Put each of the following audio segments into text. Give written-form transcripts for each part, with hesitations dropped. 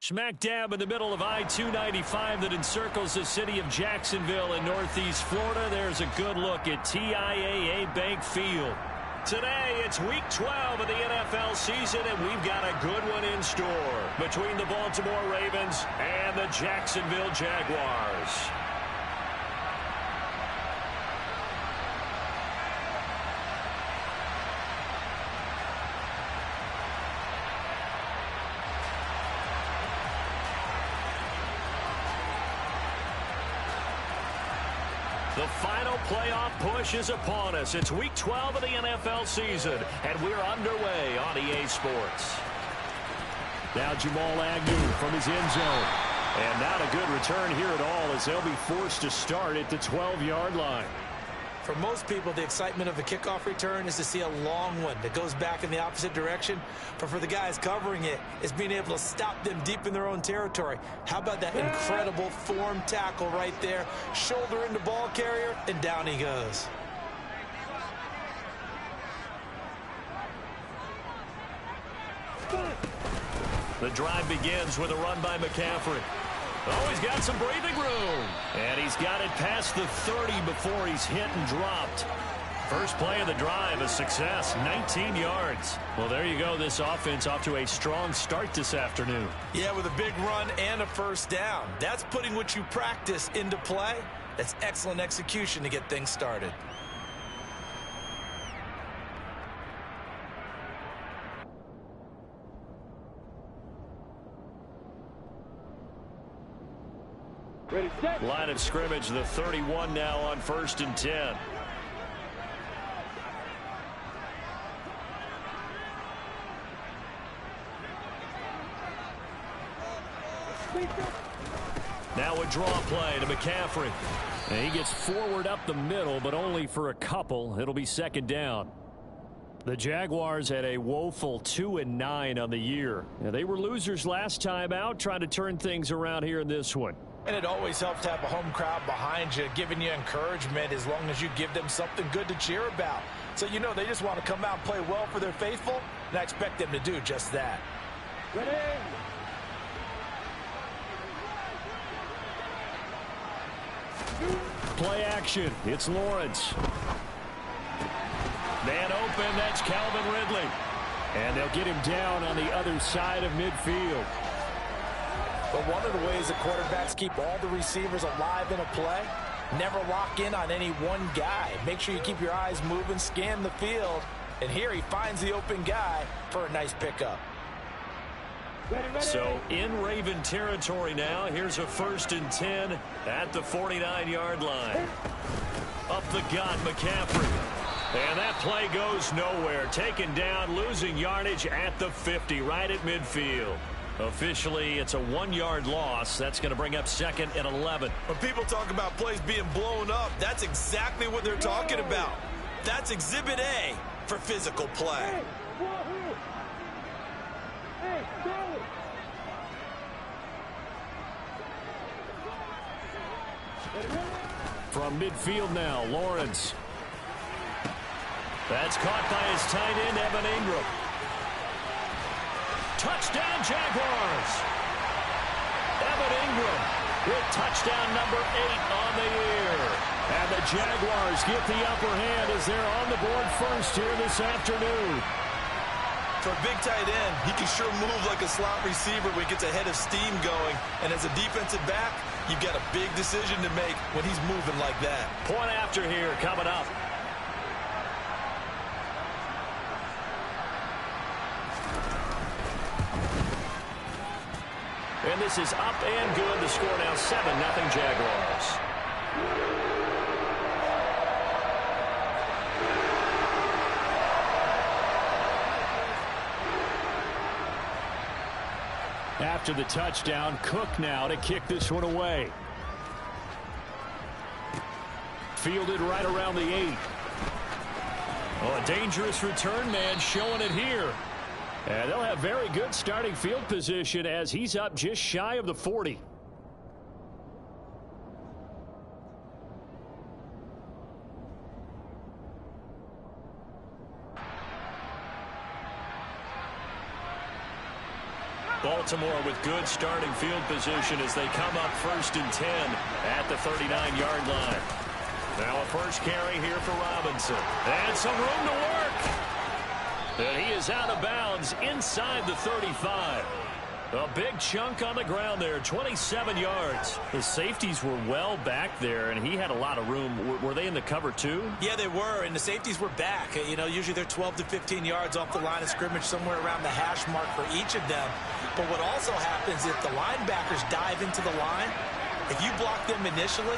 Smack dab in the middle of I-295 that encircles the city of Jacksonville in northeast Florida. There's a good look at TIAA Bank Field. Today, it's Week 12 of the NFL season, and we've got a good one in store between the Baltimore Ravens and the Jacksonville Jaguars. The final playoff push is upon us. It's Week 12 of the NFL season, and we're underway on EA Sports. Now Jamal Agnew from his end zone. And not a good return here at all as they'll be forced to start at the 12-yard line. For most people, the excitement of the kickoff return is to see a long one that goes back in the opposite direction. But for the guys covering it, it's being able to stop them deep in their own territory. How about that incredible form tackle right there? Shoulder into ball carrier, and down he goes. The drive begins with a run by McCaffrey. Oh, he's got some breathing room. And he's got it past the 30 before he's hit and dropped. First play of the drive, a success, 19 yards. Well, there you go. This offense off to a strong start this afternoon. Yeah, with a big run and a first down. That's putting what you practice into play. That's excellent execution to get things started. Ready, set. Line of scrimmage, the 31 now on 1st and 10. Now a draw play to McCaffrey. And he gets forward up the middle, but only for a couple. It'll be second down. The Jaguars had a woeful 2-9 on the year. Now, they were losers last time out, trying to turn things around here in this one. And it always helps to have a home crowd behind you, giving you encouragement as long as you give them something good to cheer about. So you know they just want to come out and play well for their faithful, and I expect them to do just that. Ready. Play action. It's Lawrence. Man open, that's Calvin Ridley. And they'll get him down on the other side of midfield. But one of the ways the quarterbacks keep all the receivers alive in a play, never lock in on any one guy. Make sure you keep your eyes moving, scan the field. And here he finds the open guy for a nice pickup. So in Raven territory now, here's a 1st and 10 at the 49-yard line. Up the gut, McCaffrey. And that play goes nowhere. Taken down, losing yardage at the 50, right at midfield. Officially, it's a 1-yard loss. That's going to bring up 2nd and 11. When people talk about plays being blown up, that's exactly what they're talking about. That's Exhibit A for physical play. From midfield now, Lawrence. That's caught by his tight end, Evan Ingram. Touchdown, Jaguars. Evan Ingram with touchdown number 8 on the year. And the Jaguars get the upper hand as they're on the board first here this afternoon. For a big tight end, he can sure move like a slot receiver when he gets a head of steam going. And as a defensive back, you've got a big decision to make when he's moving like that. Point after here coming up. And this is up and good. The score now 7-0 Jaguars. After the touchdown, Cook now to kick this one away. Fielded right around the 8. Oh, a dangerous return man showing it here. And they'll have very good starting field position as he's up just shy of the 40. Baltimore with good starting field position as they come up 1st and 10 at the 39-yard line. Now a first carry here for Robinson. And some room to work. And he is out of bounds inside the 35. A big chunk on the ground there, 27 yards. The safeties were well back there, and he had a lot of room. Were they in the cover too? Yeah, they were, and the safeties were back. You know, usually they're 12 to 15 yards off the line of scrimmage, somewhere around the hash mark for each of them. But what also happens if the linebackers dive into the line, if you block them initially,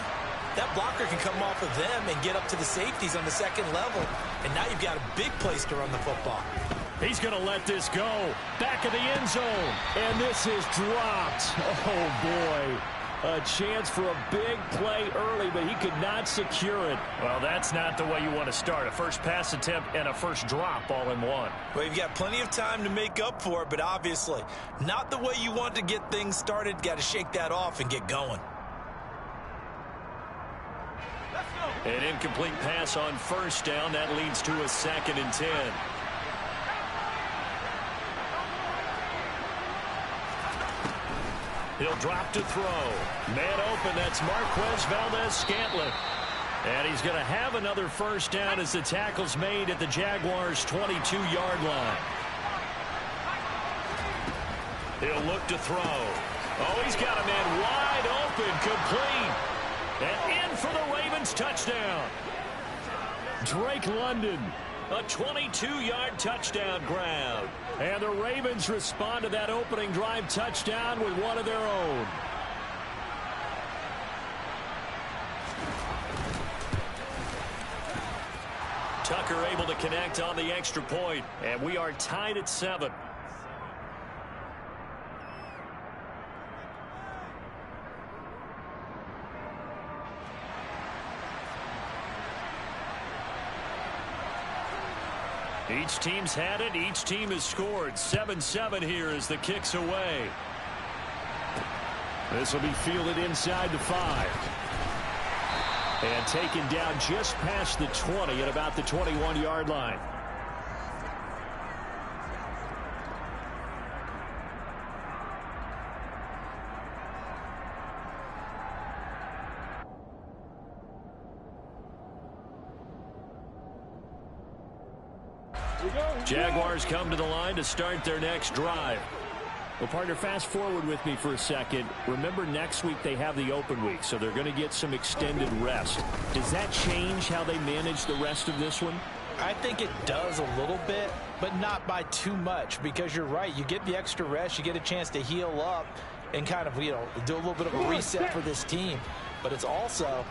that blocker can come off of them and get up to the safeties on the second level, and now you've got a big place to run the football. He's going to let this go. Back of the end zone. And this is dropped. Oh, boy. A chance for a big play early, but he could not secure it. Well, that's not the way you want to start. A first pass attempt and a first drop all in one. Well, you've got plenty of time to make up for it, but obviously not the way you want to get things started. Got to shake that off and get going. An incomplete pass on first down. That leads to a 2nd and 10. He'll drop to throw. Man open, that's Marquez Valdez-Scantling. And he's going to have another first down as the tackle's made at the Jaguars' 22-yard line. He'll look to throw. Oh, he's got a man wide open, complete. And in for the Ravens touchdown. Drake London, a 22-yard touchdown grab. And the Ravens respond to that opening drive touchdown with one of their own. Tucker able to connect on the extra point, and we are tied at 7. Each team's had it. Each team has scored. 7-7 here as the kick's away. This will be fielded inside the 5. And taken down just past the 20 at about the 21-yard line. Jaguars come to the line to start their next drive. Well, partner, fast forward with me for a second. Remember, next week they have the open week, so they're going to get some extended rest. Does that change how they manage the rest of this one? I think it does a little bit, but not by too much, because you're right. You get the extra rest. You get a chance to heal up and kind of, do a little bit of a reset for this team. But it's also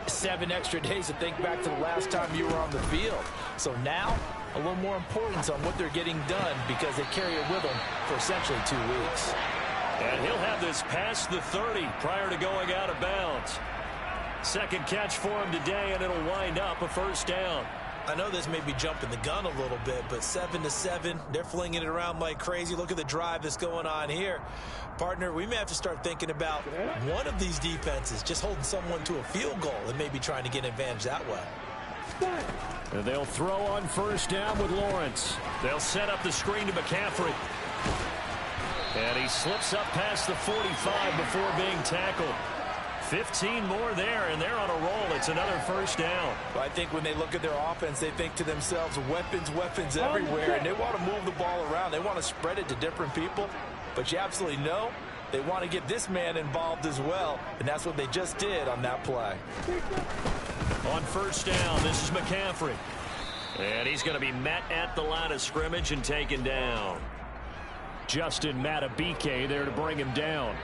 7 extra days to think back to the last time you were on the field. So now, a little more importance on what they're getting done because they carry it with them for essentially 2 weeks. And he'll have this past the 30 prior to going out of bounds. Second catch for him today, and it'll wind up a first down. I know this may be jumping the gun a little bit, but 7-7, they're flinging it around like crazy. Look at the drive that's going on here. Partner, we may have to start thinking about one of these defenses just holding someone to a field goal and maybe trying to get an advantage that way. And they'll throw on first down with Lawrence. They'll set up the screen to McCaffrey. And he slips up past the 45 before being tackled. 15 more there, and they're on a roll. It's another first down. Well, I think when they look at their offense, they think to themselves, weapons, weapons everywhere, and they want to move the ball around. They want to spread it to different people, but you absolutely know they want to get this man involved as well, and that's what they just did on that play. On first down, this is McCaffrey. And he's going to be met at the line of scrimmage and taken down. Justin Matabike there to bring him down.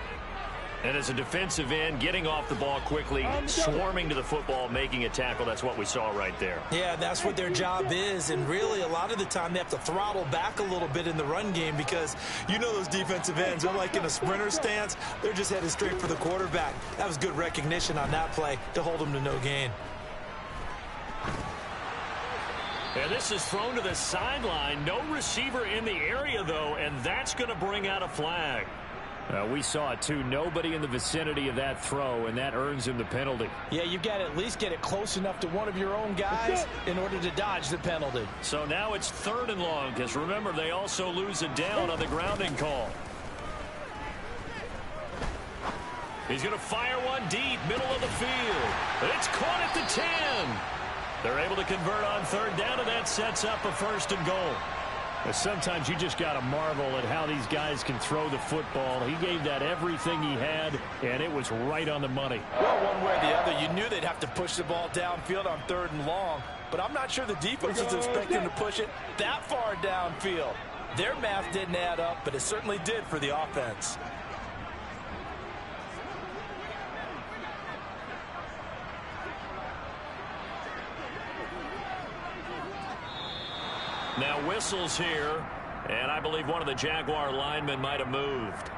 And as a defensive end, getting off the ball quickly, swarming to the football, making a tackle, that's what we saw right there. Yeah, that's what their job is, and really a lot of the time they have to throttle back a little bit in the run game because you know those defensive ends, they're like in a sprinter stance, they're just headed straight for the quarterback. That was good recognition on that play to hold them to no gain. And this is thrown to the sideline. No receiver in the area, though, and that's going to bring out a flag. We saw it, too. Nobody in the vicinity of that throw, and that earns him the penalty. Yeah, you've got to at least get it close enough to one of your own guys in order to dodge the penalty. So now it's 3rd and long, because remember, they also lose it down on the grounding call. He's going to fire one deep, middle of the field. It's caught at the 10. They're able to convert on third down, and that sets up a first and goal. Sometimes you just got to marvel at how these guys can throw the football. He gave that everything he had, and it was right on the money. Well, one way or the other, you knew they'd have to push the ball downfield on third and long, but I'm not sure the defense was expecting to push it that far downfield. Their math didn't add up, but it certainly did for the offense. Now whistles here, and I believe one of the Jaguar linemen might have moved.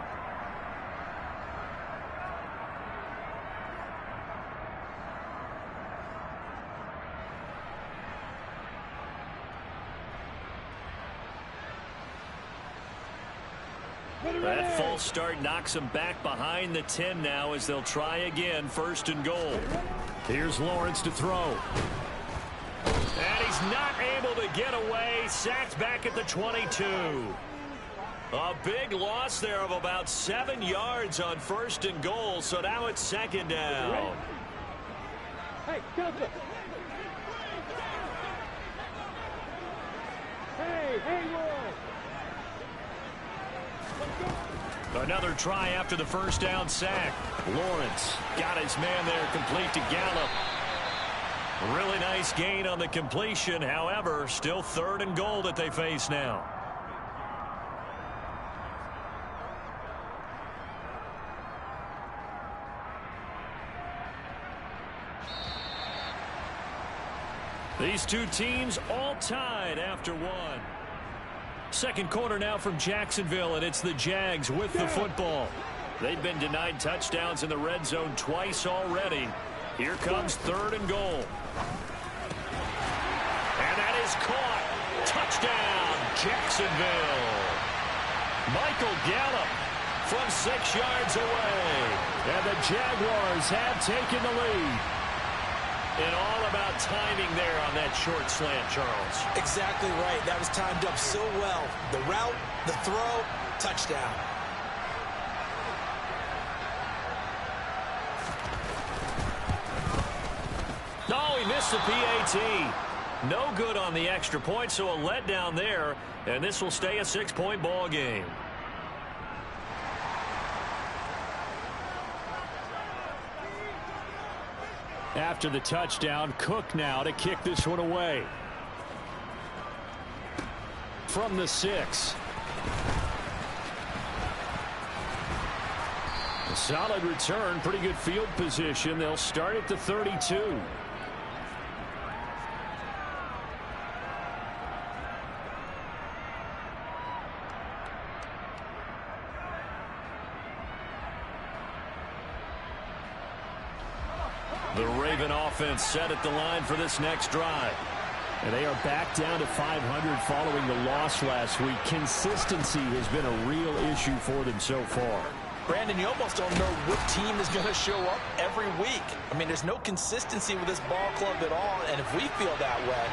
That false start knocks them back behind the 10 now as they'll try again, first and goal. Here's Lawrence to throw. And he's not able to get away. Sacked back at the 22. A big loss there of about 7 yards on first and goal, so now it's second down. Hey, Delta. Hey, Haywood. Another try after the first down sack. Lawrence got his man there, complete to Gallup. Really nice gain on the completion. However, still third and goal that they face now. These two teams all tied after one. Second quarter now from Jacksonville, and it's the Jags with the football. They've been denied touchdowns in the red zone twice already. Here comes third and goal. And that is caught. Touchdown, Jacksonville. Michael Gallup from 6 yards away. And the Jaguars have taken the lead. And all about timing there on that short slant, Charles. Exactly right. That was timed up so well. The route, the throw, touchdown. Oh, he missed the PAT. No good on the extra point, so a letdown there. And this will stay a 6-point ball game. After the touchdown, Cook now to kick this one away. From the 6. A solid return, pretty good field position. They'll start at the 32. The Raven offense set at the line for this next drive. And they are back down to 500 following the loss last week. Consistency has been a real issue for them so far. Brandon, you almost don't know what team is going to show up every week. I mean, there's no consistency with this ball club at all, and if we feel that way,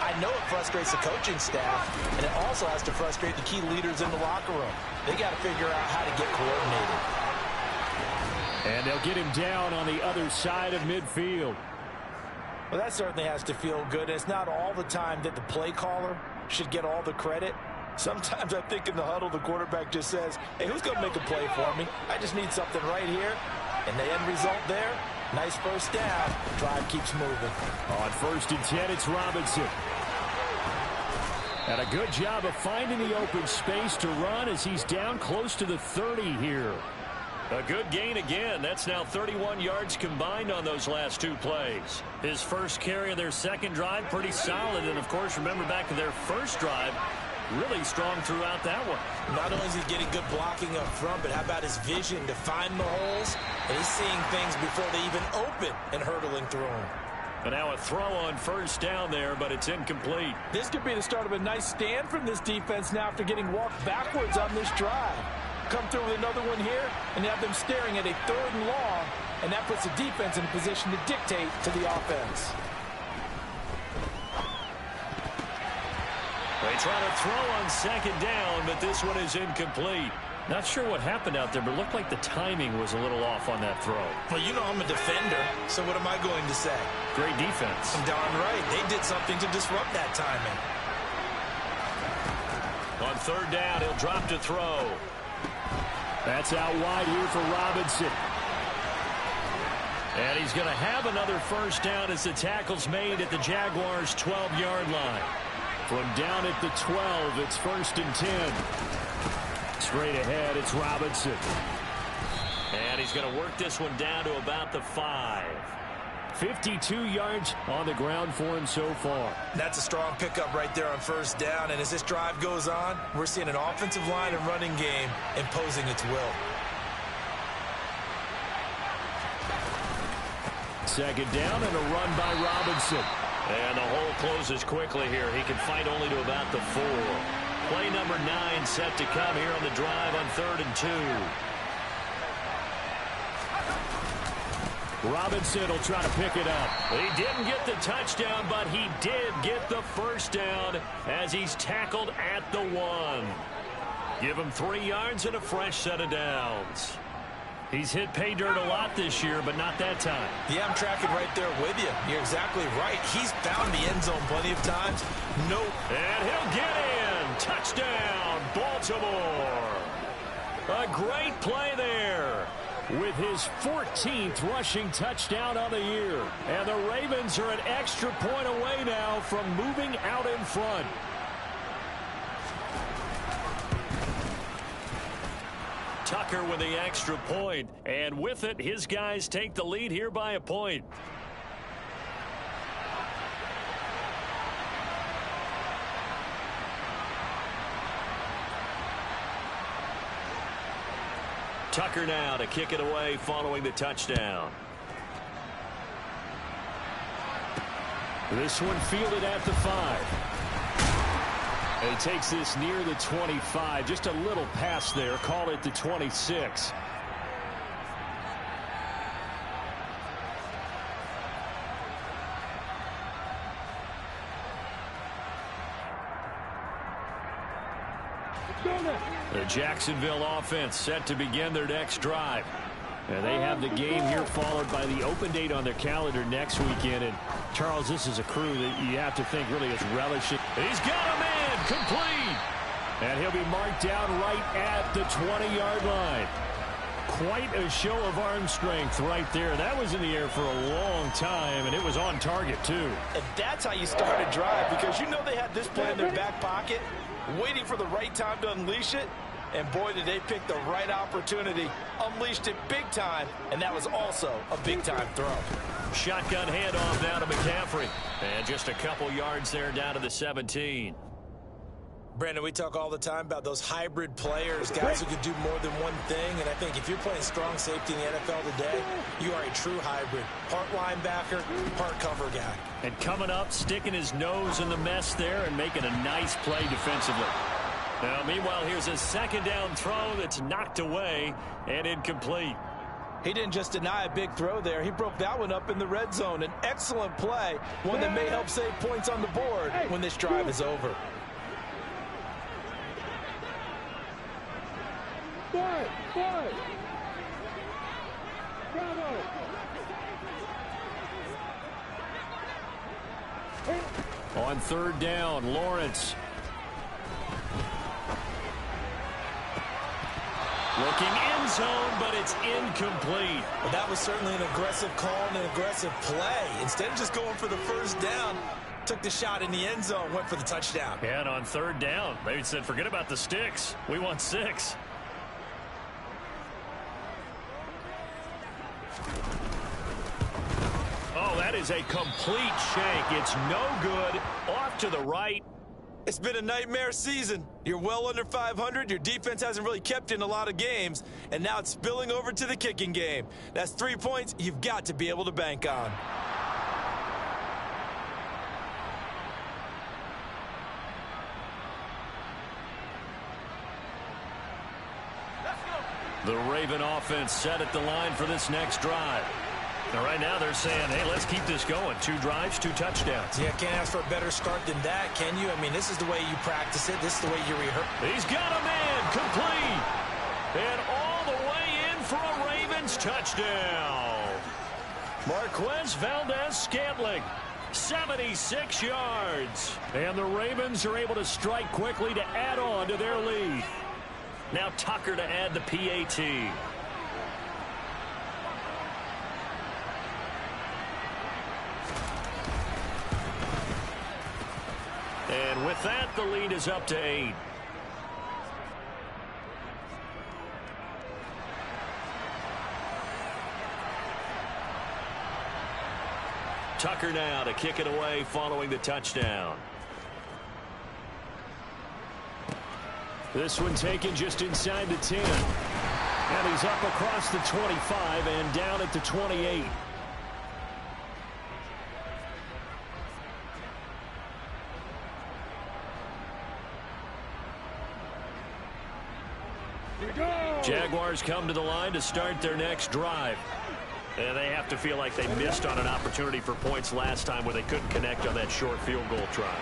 I know it frustrates the coaching staff, and it also has to frustrate the key leaders in the locker room. They got to figure out how to get coordinated. And they'll get him down on the other side of midfield. Well, that certainly has to feel good. It's not all the time that the play caller should get all the credit. Sometimes I think in the huddle, the quarterback just says, hey, who's going to make a play for me? I just need something right here. And the end result there, nice first down. Drive keeps moving. On first and 10, it's Robinson. And a good job of finding the open space to run as he's down close to the 30 here. A good gain again. That's now 31 yards combined on those last two plays. His first carry of their second drive, pretty solid. And, of course, remember back to their first drive, really strong throughout that one. Not only is he getting good blocking up front, but how about his vision to find the holes? And he's seeing things before they even open and hurtling through them. And now a throw on first down there, but it's incomplete. This could be the start of a nice stand from this defense now after getting walked backwards on this drive. Come through with another one here, and you have them staring at a third and long, and that puts the defense in a position to dictate to the offense. They try to throw on second down, but this one is incomplete. Not sure what happened out there, but it looked like the timing was a little off on that throw. Well, you know I'm a defender, so what am I going to say? Great defense. I'm darn right. They did something to disrupt that timing. On third down, he'll drop to throw. That's out wide here for Robinson. And he's going to have another first down as the tackle's made at the Jaguars' 12-yard line. From down at the 12, it's 1st and 10. Straight ahead, it's Robinson. And he's going to work this one down to about the 5. 52 yards on the ground for him so far. That's a strong pickup right there on first down. And as this drive goes on, we're seeing an offensive line and running game imposing its will. Second down and a run by Robinson. And the hole closes quickly here. He can fight only to about the 4. Play number 9 set to come here on the drive on 3rd and 2. Robinson will try to pick it up. He didn't get the touchdown, but he did get the first down as he's tackled at the 1. Give him 3 yards and a fresh set of downs. He's hit pay dirt a lot this year, but not that time. Yeah, I'm tracking right there with you. You're exactly right. He's found the end zone plenty of times. Nope. And he'll get in. Touchdown, Baltimore. A great play there. With his 14th rushing touchdown on the year. And the Ravens are an extra point away now from moving out in front. Tucker with the extra point. And with it, his guys take the lead here by a point. Tucker now to kick it away following the touchdown. This one fielded at the 5. And he takes this near the 25. Just a little pass there. Call it the 26. The Jacksonville offense set to begin their next drive. And they have the game here followed by the open date on their calendar next weekend. And, Charles, this is a crew that you have to think really is relishing. He's got him in. Complete. And he'll be marked down right at the 20-yard line. Quite a show of arm strength right there. That was in the air for a long time, and it was on target, too. And that's how you start a drive, because you know they had this play in their back pocket, waiting for the right time to unleash it. And boy, did they pick the right opportunity. Unleashed it big time, and that was also a big-time throw. Shotgun handoff now to McCaffrey. And just a couple yards there down to the 17. Brandon, we talk all the time about those hybrid players, guys who could do more than one thing. And I think if you're playing strong safety in the NFL today, you are a true hybrid. Part linebacker, part cover guy. And coming up, sticking his nose in the mess there and making a nice play defensively. Now, meanwhile, here's a second down throw that's knocked away and incomplete. He didn't just deny a big throw there. He broke that one up in the red zone. An excellent play, one that may help save points on the board when this drive is over. Five. Bravo. On third down, Lawrence. Looking end zone, but it's incomplete. Well, that was certainly an aggressive call and an aggressive play. Instead of just going for the first down, took the shot in the end zone, went for the touchdown. And on third down, they said, forget about the sticks. We want 6. Oh, that is a complete shank. It's no good. Off to the right. It's been a nightmare season. You're well under 500. Your defense hasn't really kept you in a lot of games. And now it's spilling over to the kicking game. That's 3 points you've got to be able to bank on. The Raven offense set at the line for this next drive. Now, right now they're saying, hey, let's keep this going. 2 drives, 2 touchdowns. Yeah, can't ask for a better start than that, can you? I mean, this is the way you practice it. This is the way you rehearse. He's got a man complete. And all the way in for a Ravens touchdown. Marquez Valdez-Scantling, 76 yards. And the Ravens are able to strike quickly to add on to their lead. Now Tucker to add the PAT. And with that, the lead is up to 8. Tucker now to kick it away following the touchdown. This one taken just inside the 10. And he's up across the 25 and down at the 28. Jaguars come to the line to start their next drive. And they have to feel like they missed on an opportunity for points last time where they couldn't connect on that short field goal try.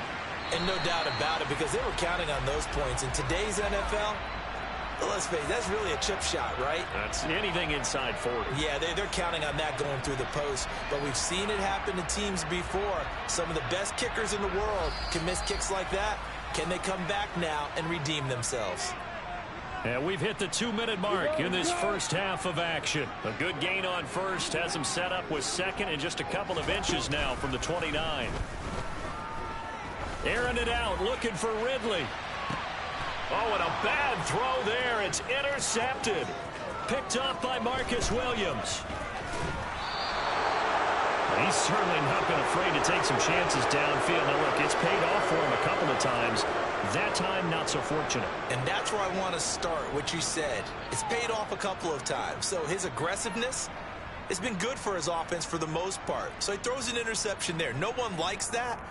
And no doubt about it, because they were counting on those points. In today's NFL, let's face it, that's really a chip shot, right? That's anything inside 40. Yeah, they're counting on that going through the post. But we've seen it happen to teams before. Some of the best kickers in the world can miss kicks like that. Can they come back now and redeem themselves? And we've hit the 2-minute mark in this first half of action. A good gain on first, has them set up with second and just a couple of inches now from the 29. Airing it out, looking for Ridley. Oh, and a bad throw there. It's intercepted. Picked up by Marcus Williams. He's certainly not been afraid to take some chances downfield. Now, look, it's paid off for him a couple of times. That time, not so fortunate. And that's where I want to start, what you said. It's paid off a couple of times. So his aggressiveness has been good for his offense for the most part. So he throws an interception there. No one likes that,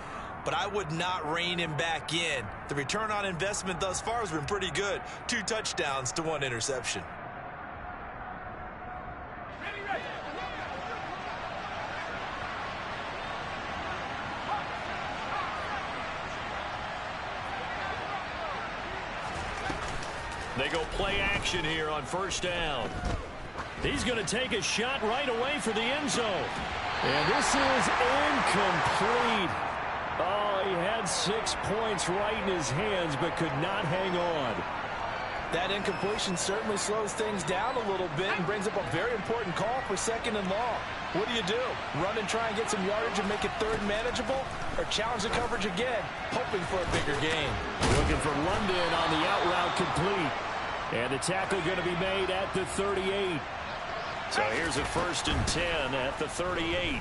but I would not rein him back in. The return on investment thus far has been pretty good. 2 touchdowns to 1 interception. They go play action here on first down. He's going to take a shot right away for the end zone. And this is incomplete. Oh, he had 6 points right in his hands, but could not hang on. That incompletion certainly slows things down a little bit and brings up a very important call for 2nd and long. What do? Run and try and get some yardage and make it 3rd manageable? Or challenge the coverage again, hoping for a bigger gain? Looking for London on the out route complete. And the tackle going to be made at the 38. So here's a 1st and 10 at the 38.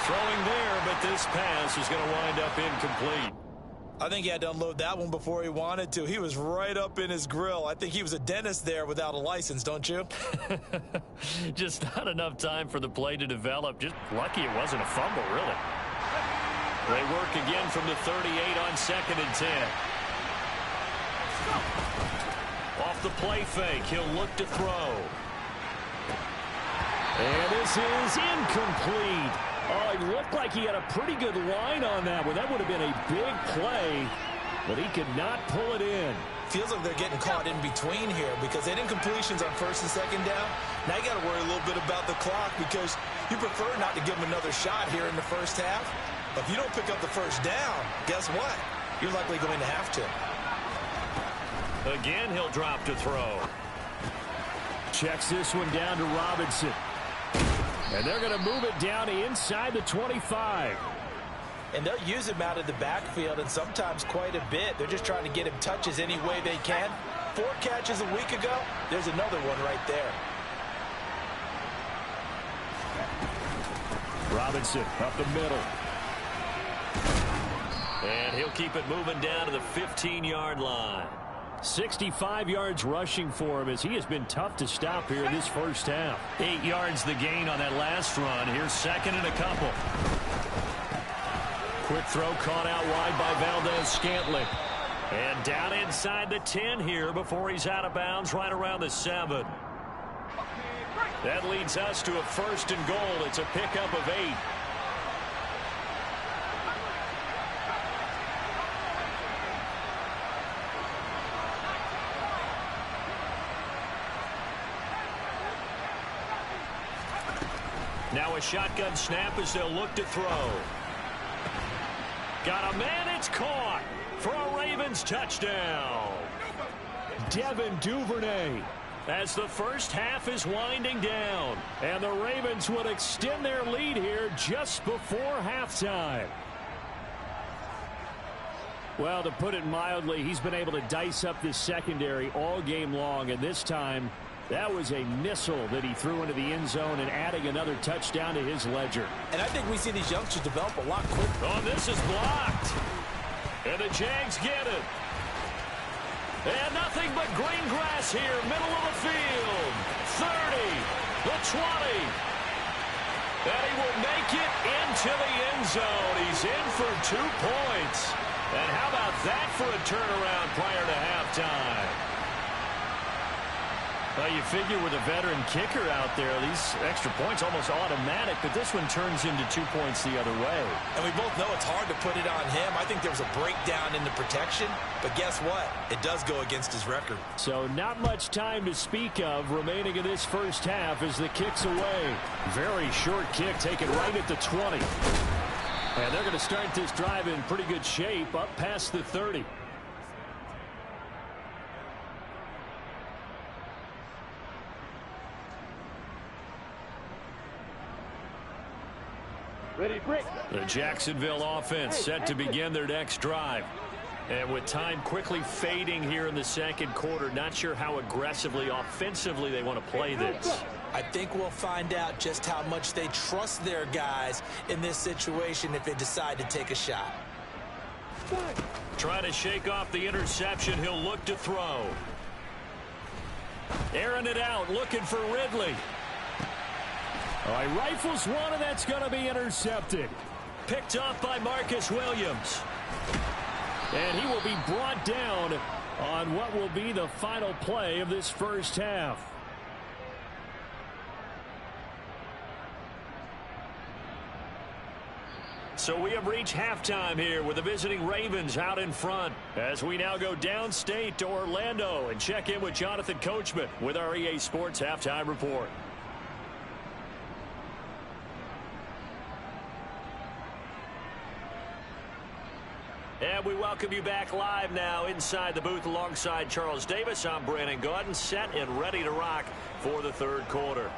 Throwing there, but this pass is going to wind up incomplete. I think he had to unload that one before he wanted to. He was right up in his grill. I think he was a dentist there without a license, don't you? Just not enough time for the play to develop. Just lucky it wasn't a fumble, really. They work again from the 38 on 2nd and 10. Off the play fake, he'll look to throw. And this is incomplete. Oh, it looked like he had a pretty good line on that one. That would have been a big play, but he could not pull it in. Feels like they're getting caught in between here because they had incompletions on 1st and 2nd down. Now you got to worry a little bit about the clock because you prefer not to give them another shot here in the first half. But if you don't pick up the 1st down, guess what? You're likely going to have to. Again, he'll drop to throw. Checks this one down to Robinson. And they're going to move it down to inside the 25. And they'll use him out of the backfield, and sometimes quite a bit. They're just trying to get him touches any way they can. 4 catches a week ago. There's another one right there. Robinson up the middle. And he'll keep it moving down to the 15-yard line. 65 yards rushing for him as he has been tough to stop here in this first half. 8 yards the gain on that last run. Here's 2nd and a couple. Quick throw caught out wide by Valdez-Scantling. And down inside the 10 here before he's out of bounds right around the 7. That leads us to a 1st and goal. It's a pickup of 8. Now a shotgun snap as they'll look to throw. Got a man, it's caught for a Ravens touchdown. Devin Duvernay. As the first half is winding down. And the Ravens would extend their lead here just before halftime. Well, to put it mildly, he's been able to dice up this secondary all game long, and this time that was a missile that he threw into the end zone and adding another touchdown to his ledger. And I think we see these youngsters develop a lot quicker. Oh, this is blocked. And the Jags get it. And nothing but green grass here, middle of the field. 30, the 20. And he will make it into the end zone. He's in for 2 points. And how about that for a turnaround prior to halftime? Well, you figure with a veteran kicker out there, these extra points almost automatic, but this one turns into 2 points the other way. And we both know it's hard to put it on him. I think there was a breakdown in the protection, but guess what? It does go against his record. So not much time to speak of remaining in this first half as the kick's away. Very short kick taken right at the 20. And they're going to start this drive in pretty good shape up past the 30. Ready, break. The Jacksonville offense set to begin their next drive. And with time quickly fading here in the second quarter, not sure how aggressively, offensively they want to play this. I think we'll find out just how much they trust their guys in this situation if they decide to take a shot. Trying to shake off the interception, he'll look to throw. Airing it out, looking for Ridley. All right, rifles one, and that's going to be intercepted. Picked off by Marcus Williams. And he will be brought down on what will be the final play of this first half. So we have reached halftime here with the visiting Ravens out in front as we now go downstate to Orlando and check in with Jonathan Coachman with our EA Sports Halftime Report. And we welcome you back live now inside the booth alongside Charles Davis. I'm Brandon Gaudin, set and ready to rock for the third quarter.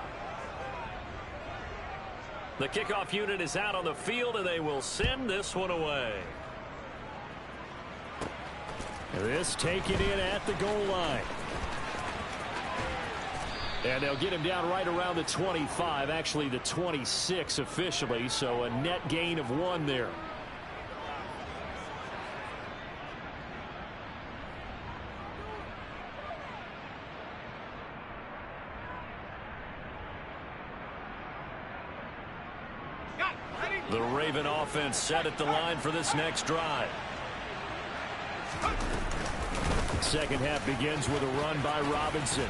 The kickoff unit is out on the field, and they will send this one away. This taken in at the goal line. And they'll get him down right around the 25, actually the 26 officially, so a net gain of 1 there. The Raven offense set at the line for this next drive. Second half begins with a run by Robinson.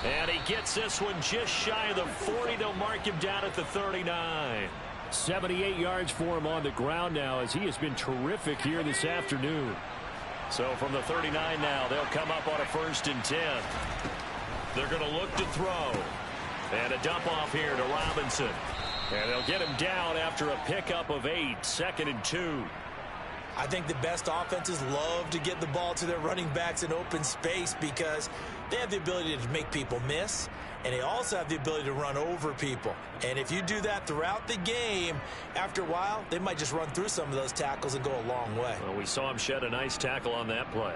And he gets this one just shy of the 40. They'll mark him down at the 39. 78 yards for him on the ground now as he has been terrific here this afternoon. So from the 39 now, they'll come up on a 1st and 10. They're going to look to throw. And a dump off here to Robinson. And they'll get him down after a pickup of 8, 2nd and 2. I think the best offenses love to get the ball to their running backs in open space because they have the ability to make people miss, and they also have the ability to run over people. And if you do that throughout the game, after a while, they might just run through some of those tackles and go a long way. Well, we saw him shed a nice tackle on that play.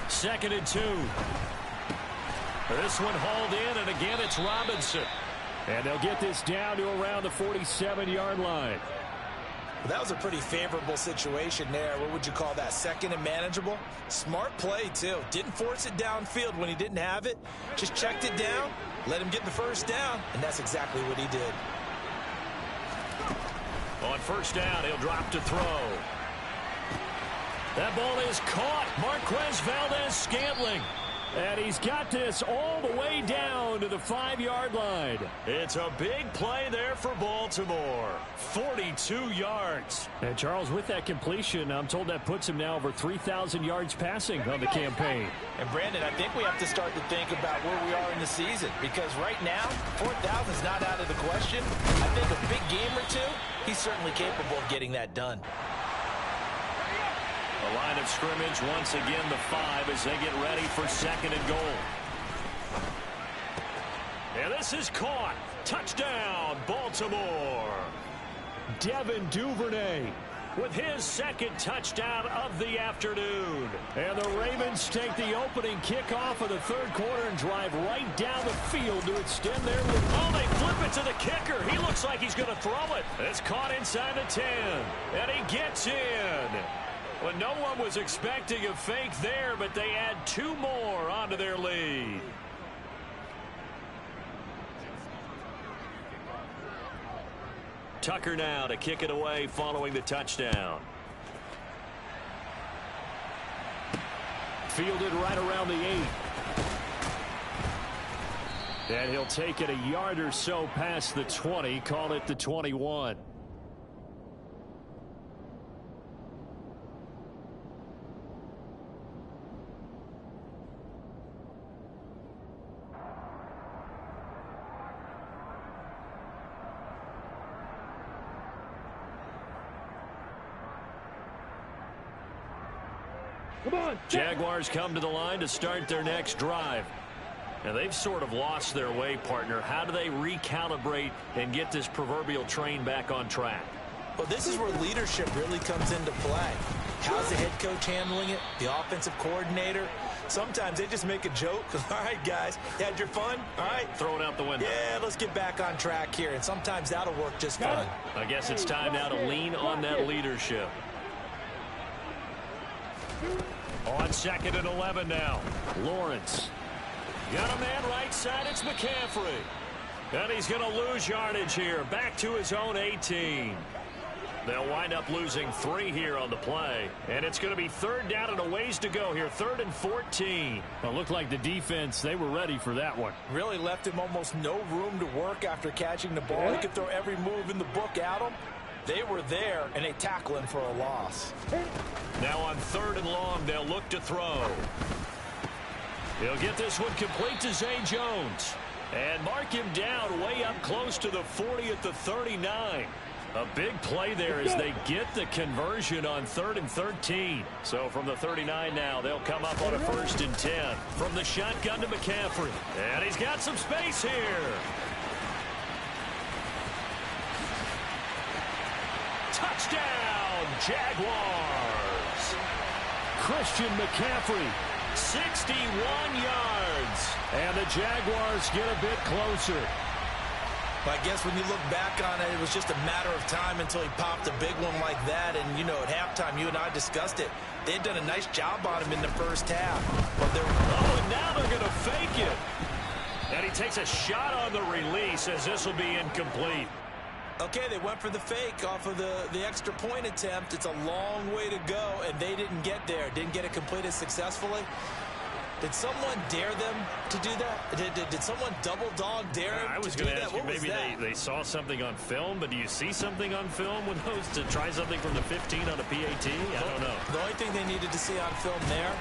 Second and 2. This one hauled in, and again it's Robinson. And they'll get this down to around the 47-yard line. Well, that was a pretty favorable situation there. What would you call that? Second and manageable? Smart play, too. Didn't force it downfield when he didn't have it. Just checked it down, let him get the first down, and that's exactly what he did. On 1st down, he'll drop to throw. That ball is caught. Marquez Valdez-Scantling. And he's got this all the way down to the 5-yard line. It's a big play there for Baltimore. 42 yards. And Charles, with that completion, I'm told that puts him now over 3,000 yards passing on the campaign. And Brandon, I think we have to start to think about where we are in the season, because right now 4,000 is not out of the question. I think a big game or two, he's certainly capable of getting that done. The line of scrimmage once again the 5 as they get ready for 2nd and goal. And this is caught. Touchdown, Baltimore. Devin Duvernay with his 2nd touchdown of the afternoon. And the Ravens take the opening kickoff of the 3rd quarter and drive right down the field to extend their lead. Oh, they flip it to the kicker. He looks like he's going to throw it. It's caught inside the 10. And he gets in. Well, no one was expecting a fake there, but they add 2 more onto their lead. Tucker now to kick it away following the touchdown. Fielded right around the 8. And he'll take it a yard or so past the 20, call it the 21. Come on. Jaguars come to the line to start their next drive. And they've sort of lost their way, partner. How do they recalibrate and get this proverbial train back on track? Well, this is where leadership really comes into play. How's the head coach handling it? The offensive coordinator? Sometimes they just make a joke. All right, guys, you had your fun? All right. Throw it out the window. Yeah, let's get back on track here. And sometimes that'll work just fine. I guess it's time now to lean on that leadership. On 2nd and 11 now. Lawrence. Got a man right side. It's McCaffrey. And he's going to lose yardage here. Back to his own 18. They'll wind up losing 3 here on the play. And it's going to be 3rd down and a ways to go here. 3rd and 14. Well, it looked like the defense, they were ready for that one. Really left him almost no room to work after catching the ball. He could throw every move in the book at him. They were there, and they tackle him for a loss. Now on 3rd and long, they'll look to throw. He'll get this one complete to Zay Jones. And mark him down way up close to the 40 at the 39. A big play there as they get the conversion on 3rd and 13. So from the 39 now, they'll come up on a 1st and 10. From the shotgun to McCaffrey. And he's got some space here. Touchdown, Jaguars. Christian McCaffrey. 61 yards. And the Jaguars get a bit closer. I guess when you look back on it, it was just a matter of time until he popped a big one like that. And, you know, at halftime, you and I discussed it. They had done a nice job on him in the first half. But and now they're going to fake it. And he takes a shot on the release as this will be incomplete. Okay, they went for the fake off of the extra point attempt. It's a long way to go, and they didn't get there. Didn't get it completed successfully. Did someone dare them to do that? Did someone double dog dare them I was to do going to that? ask you, maybe they saw something on film, but do you see something on film with those to try something from the 15 on a PAT? I don't know. The only thing they needed to see on film there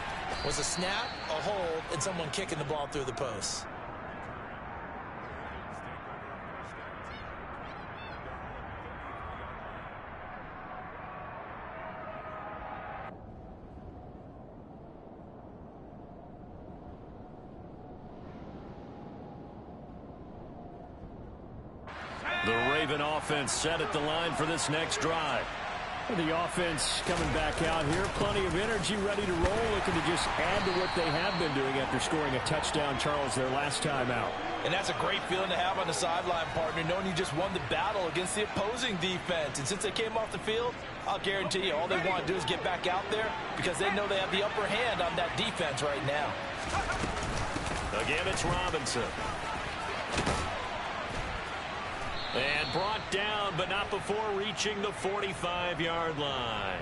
was a snap, a hold, and someone kicking the ball through the post. The Raven offense set at the line for this next drive. The offense coming back out here. Plenty of energy, ready to roll, looking to just add to what they have been doing after scoring a touchdown, Charles, their last time out. And that's a great feeling to have on the sideline, partner, knowing you just won the battle against the opposing defense. And since they came off the field, I'll guarantee you all they want to do is get back out there because they know they have the upper hand on that defense right now. Again, it's Robinson. And brought down, but not before reaching the 45-yard line.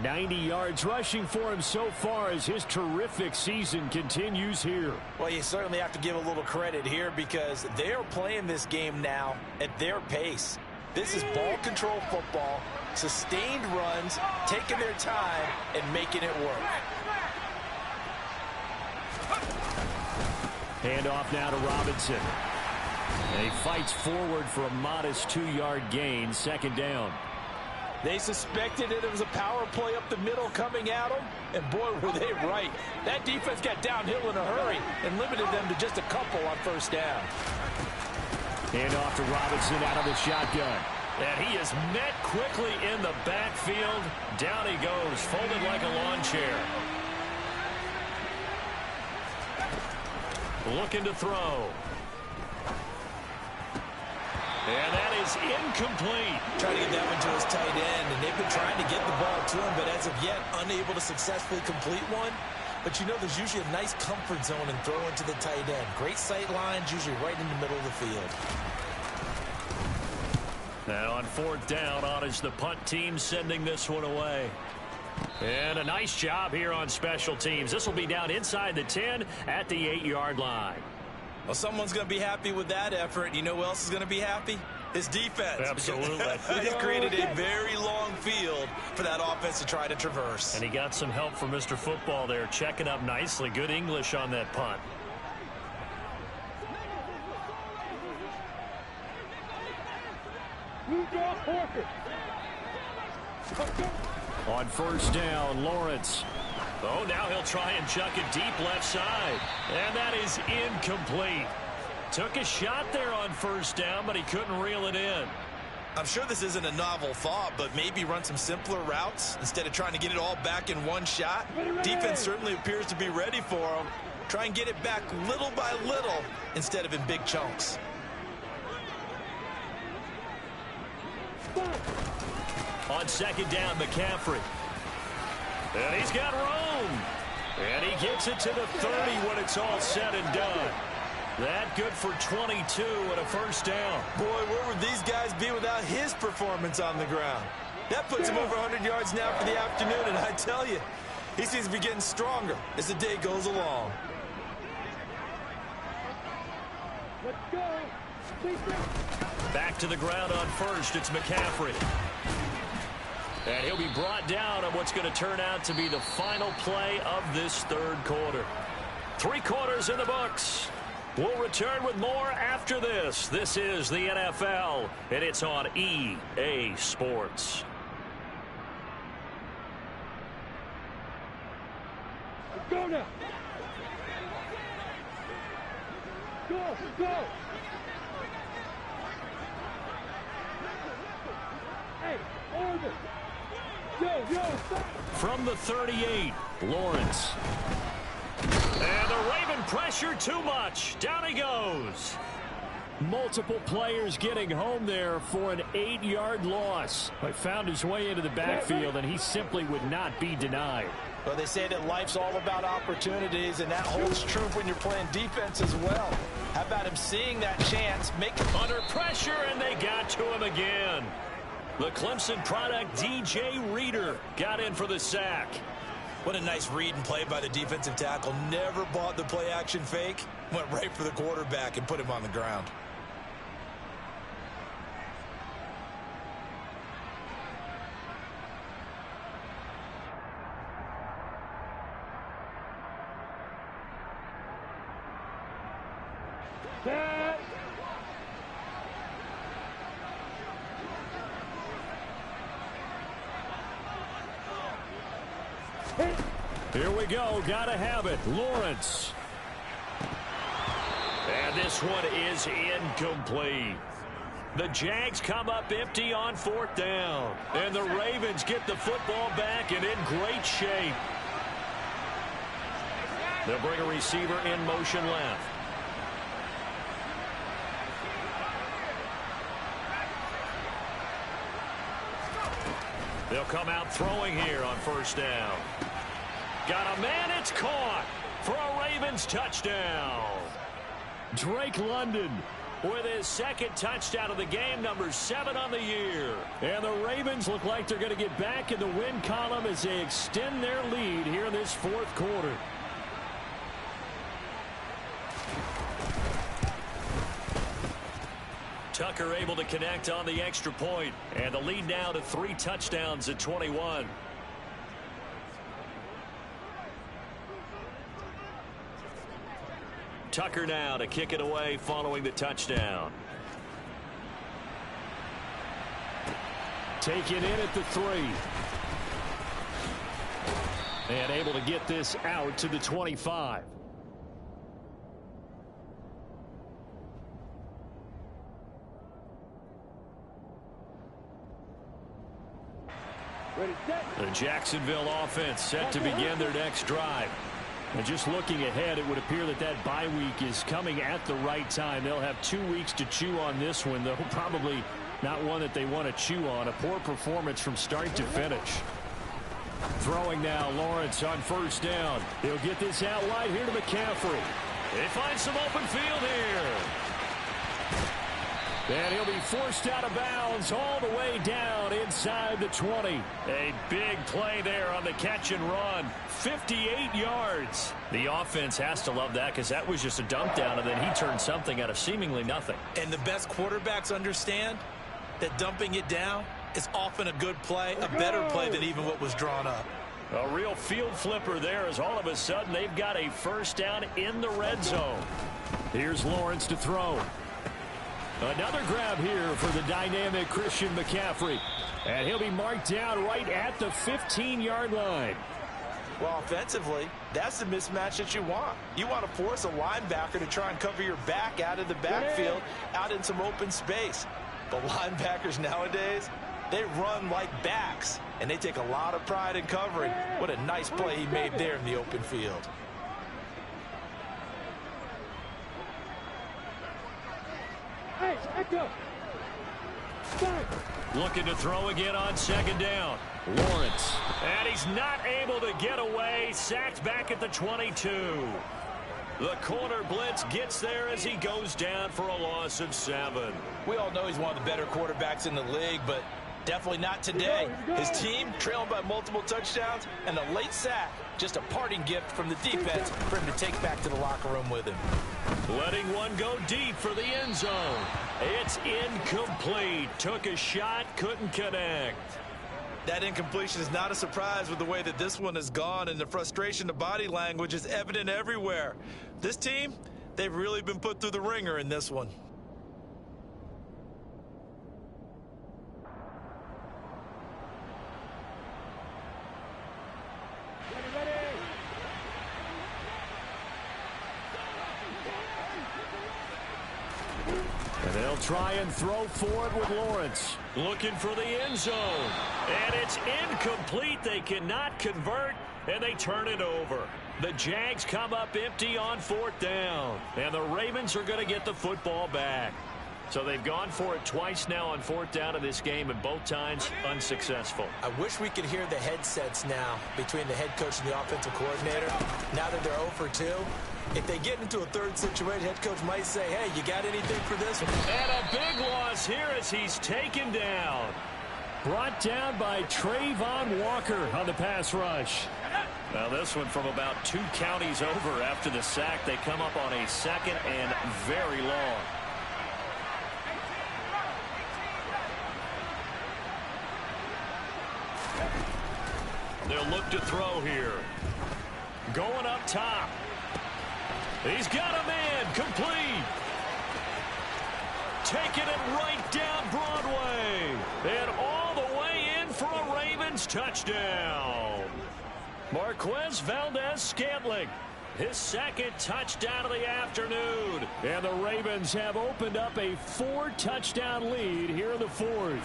90 yards rushing for him so far as his terrific season continues here. Well, you certainly have to give a little credit here because they're playing this game now at their pace. This is ball control football, sustained runs, taking their time, and making it work. Handoff now to Robinson. And he fights forward for a modest 2-yard gain, second down. They suspected that it was a power play up the middle coming at them, and boy, were they right. That defense got downhill in a hurry and limited them to just a couple on first down. Handoff to Robinson out of the shotgun. And he is met quickly in the backfield. Down he goes, folded like a lawn chair. Looking to throw. And that is incomplete. Trying to get that one to his tight end, and they've been trying to get the ball to him, but as of yet, unable to successfully complete one. But you know there's usually a nice comfort zone in throwing to the tight end. Great sight lines, usually right in the middle of the field. Now on fourth down, on is the punt team sending this one away. And a nice job here on special teams. This will be down inside the 10 at the 8-yard line. Well, someone's going to be happy with that effort. You know who else is going to be happy? His defense. Absolutely. He created a very long field for that offense to try to traverse. And he got some help from Mr. Football there, checking up nicely. Good English on that punt. On first down, Lawrence. Oh, now he'll try and chuck it deep left side. And that is incomplete. Took a shot there on first down, but he couldn't reel it in. I'm sure this isn't a novel thought, but maybe run some simpler routes instead of trying to get it all back in one shot. Defense certainly appears to be ready for him. Try and get it back little by little instead of in big chunks. On second down, McCaffrey. And he's got room. And he gets it to the 30 when it's all said and done. That good for 22 and a first down. Boy, where would these guys be without his performance on the ground? That puts him over 100 yards now for the afternoon, and I tell you, he seems to be getting stronger as the day goes along. Let's go. Back to the ground on first. It's McCaffrey. And he'll be brought down on what's going to turn out to be the final play of this third quarter. 3 quarters in the books. We'll return with more after this. This is the NFL, and it's on EA Sports. Go now. Go, go. Hey, order. Yo, stop. From the 38, Lawrence. And the Raven pressure too much. Down he goes. Multiple players getting home there for an 8-yard loss. But found his way into the backfield, and he simply would not be denied. Well, they say that life's all about opportunities, and that holds true when you're playing defense as well. How about him seeing that chance, make under pressure, and they got to him again. The Clemson product, DJ Reader, got in for the sack. What a nice read and play by the defensive tackle. Never bought the play-action fake. Went right for the quarterback and put him on the ground. Set. Here we go. Gotta have it. Lawrence. And this one is incomplete. The Jags come up empty on fourth down. And the Ravens get the football back and in great shape. They'll bring a receiver in motion left. They'll come out throwing here on first down. Got a man, it's caught for a Ravens touchdown. Drake London with his second touchdown of the game, number 7 on the year. And the Ravens look like they're going to get back in the win column as they extend their lead here in this fourth quarter. Tucker able to connect on the extra point, and the lead now to 3 touchdowns at 21. Tucker now to kick it away following the touchdown. Take it in at the 3. And able to get this out to the 25. Ready, set. The Jacksonville offense set to begin their next drive. And just looking ahead, it would appear that that bye week is coming at the right time. They'll have 2 weeks to chew on this one, though probably not one that they want to chew on. A poor performance from start to finish. Throwing now, Lawrence on first down. He'll get this out wide here to McCaffrey. They find some open field here. And he'll be forced out of bounds all the way down inside the 20. A big play there on the catch and run. 58 yards. The offense has to love that because that was just a dump down, and then he turned something out of seemingly nothing. And the best quarterbacks understand that dumping it down is often a good play, a better play than even what was drawn up. A real field flipper there as all of a sudden they've got a first down in the red zone. Here's Lawrence to throw. Another grab here for the dynamic Christian McCaffrey. And he'll be marked down right at the 15-yard line. Well, offensively, that's the mismatch that you want. You want to force a linebacker to try and cover your back out of the backfield, out in some open space. But linebackers nowadays, they run like backs, and they take a lot of pride in covering. What a nice play he made there in the open field. Hey, echo. Stop. Looking to throw again on second down. Lawrence. And he's not able to get away. Sacked back at the 22. The corner blitz gets there as he goes down for a loss of 7. We all know he's one of the better quarterbacks in the league, but definitely not today. His team trailing by multiple touchdowns, and a late sack, just a parting gift from the defense for him to take back to the locker room with him. Letting one go deep for the end zone. It's incomplete. Took a shot, couldn't connect. That incompletion is not a surprise with the way that this one has gone, and the frustration, the body language is evident everywhere. This team, they've really been put through the ringer in this one. And they'll try and throw for it with Lawrence. Looking for the end zone. And it's incomplete. They cannot convert, and they turn it over. The Jags come up empty on 4th down. And the Ravens are going to get the football back. So they've gone for it twice now on 4th down in this game, and both times unsuccessful. I wish we could hear the headsets now between the head coach and the offensive coordinator. Now that they're 0 for 2, if they get into a third situation, head coach might say, hey, you got anything for this one? And a big loss here as he's taken down. Brought down by Trayvon Walker on the pass rush. Now this one from about 2 counties over after the sack. They come up on a 2nd and very long. They'll look to throw here. Going up top. He's got a man. Complete. Taking it right down Broadway. And all the way in for a Ravens touchdown. Marquez Valdez-Scantling. His 2nd touchdown of the afternoon. And the Ravens have opened up a 4-touchdown lead here in the 4th.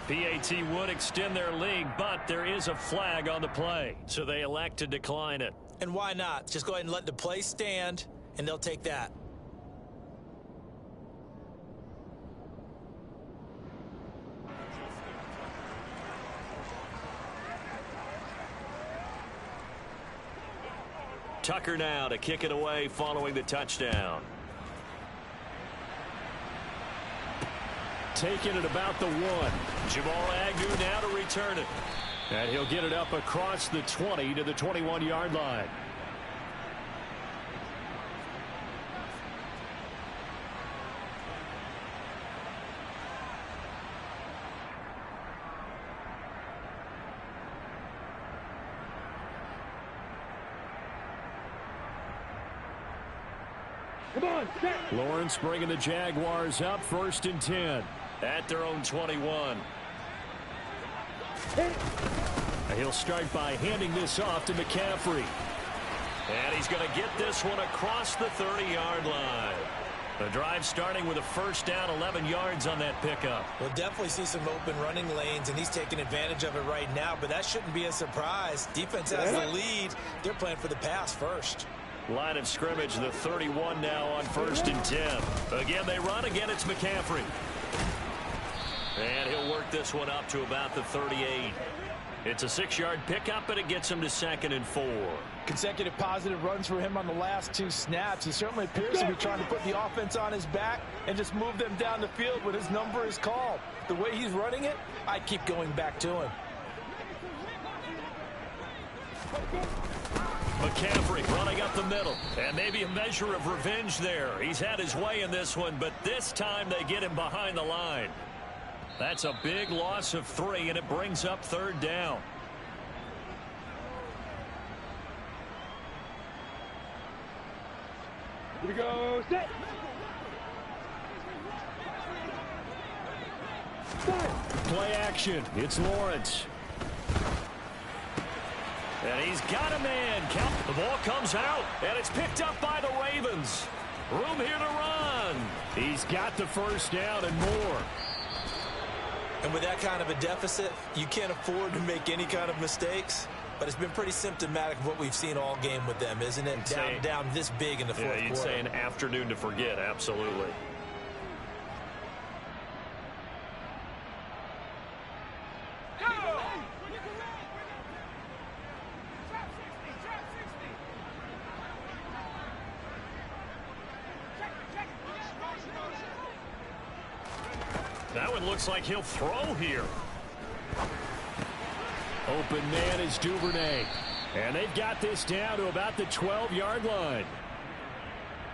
PAT would extend their lead, but there is a flag on the play, so they elect to decline it. And why not? Just go ahead and let the play stand, and they'll take that. Tucker now to kick it away following the touchdown. Taking it about the 1. Jamal Agnew now to return it. And he'll get it up across the 20 to the 21-yard line. Come on, set. Lawrence bringing the Jaguars up 1st and 10. At their own 21. He'll start by handing this off to McCaffrey. And he's going to get this one across the 30-yard line. The drive starting with a first down, 11 yards on that pickup. We'll definitely see some open running lanes, and he's taking advantage of it right now, but that shouldn't be a surprise. Defense has the lead. They're playing for the pass first. Line of scrimmage, the 31 now on 1st and 10. Again, they run. Again, it's McCaffrey. And he'll work this one up to about the 38. It's a 6-yard pickup, and it gets him to 2nd and 4. Consecutive positive runs for him on the last 2 snaps. He certainly appears to be trying to put the offense on his back and just move them down the field when his number is called. The way he's running it, I keep going back to him. McCaffrey running up the middle, and maybe a measure of revenge there. He's had his way in this one, but this time they get him behind the line. That's a big loss of 3, and it brings up 3rd down. Here we go, set. Play action. It's Lawrence. And he's got a man. The ball comes out, and it's picked up by the Ravens. Room here to run. He's got the first down and more. And with that kind of a deficit, you can't afford to make any kind of mistakes. But it's been pretty symptomatic of what we've seen all game with them, isn't it? Down this big in the fourth quarter. You'd say an afternoon to forget, absolutely. That one looks like he'll throw here. Open man is Duvernay. And they've got this down to about the 12-yard line.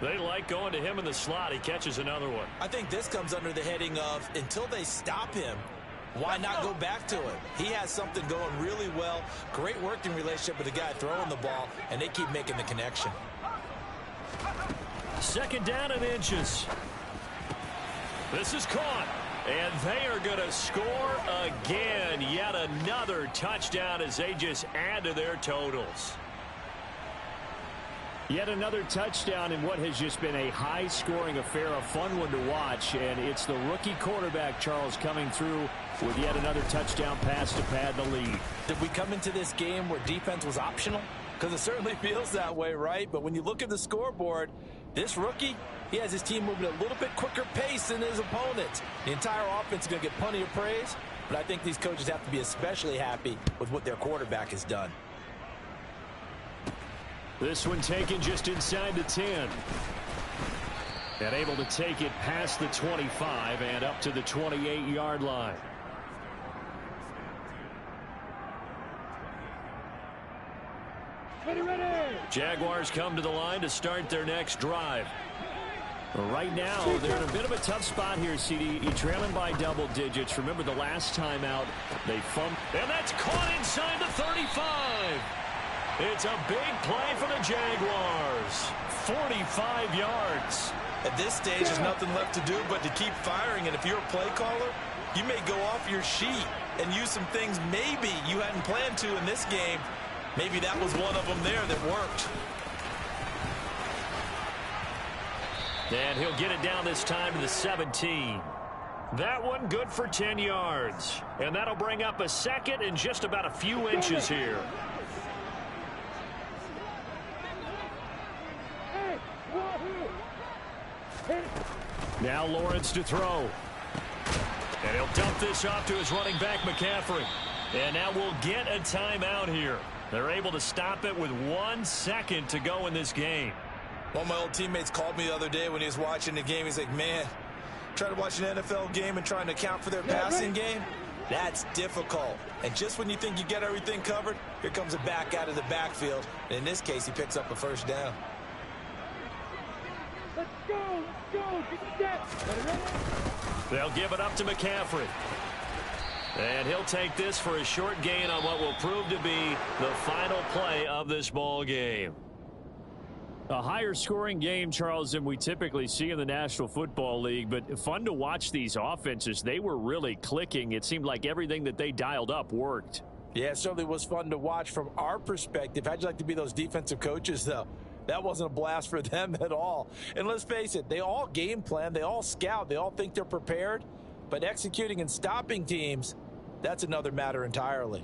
They like going to him in the slot. He catches another one. I think this comes under the heading of until they stop him, why not go back to it? He has something going really well. Great working relationship with the guy throwing the ball, and they keep making the connection. 2nd down and inches. This is caught. And they are going to score again. Yet another touchdown as they just add to their totals. Yet another touchdown in what has just been a high-scoring affair, a fun one to watch. And it's the rookie quarterback, Charles, coming through with yet another touchdown pass to pad the lead. Did we come into this game where defense was optional? Because it certainly feels that way, right? But when you look at the scoreboard, this rookie, he has his team moving at a little bit quicker pace than his opponents. The entire offense is going to get plenty of praise, but I think these coaches have to be especially happy with what their quarterback has done. This one taken just inside the 10. And able to take it past the 25 and up to the 28-yard line. Ready. Jaguars come to the line to start their next drive. Right now, they're in a bit of a tough spot here, CD. Trailing by double digits. Remember the last time out, they fumbled. And that's caught inside the 35. It's a big play for the Jaguars. 45 yards. At this stage, there's nothing left to do but to keep firing. And if you're a play caller, you may go off your sheet and use some things maybe you hadn't planned to in this game. Maybe that was one of them there that worked. And he'll get it down this time to the 17. That one good for 10 yards. And that'll bring up a 2nd and just about a few inches here. Now Lawrence to throw. And he'll dump this off to his running back, McCaffrey. And now we'll get a timeout here. They're able to stop it with 1 second to go in this game. One of my old teammates called me the other day when he was watching the game. He's like, man, trying to watch an NFL game and trying to account for their passing game, that's difficult. And just when you think you get everything covered, here comes a back out of the backfield. And in this case, he picks up a first down. Let's go, get set. They'll give it up to McCaffrey. And he'll take this for a short gain on what will prove to be the final play of this ball game. A higher scoring game, Charles, than we typically see in the National Football League, but fun to watch these offenses. They were really clicking. It seemed like everything that they dialed up worked. Yeah, it certainly was fun to watch from our perspective. How'd you like to be those defensive coaches, though? That wasn't a blast for them at all. And let's face it, they all game plan, they all scout, they all think they're prepared, but executing and stopping teams, that's another matter entirely.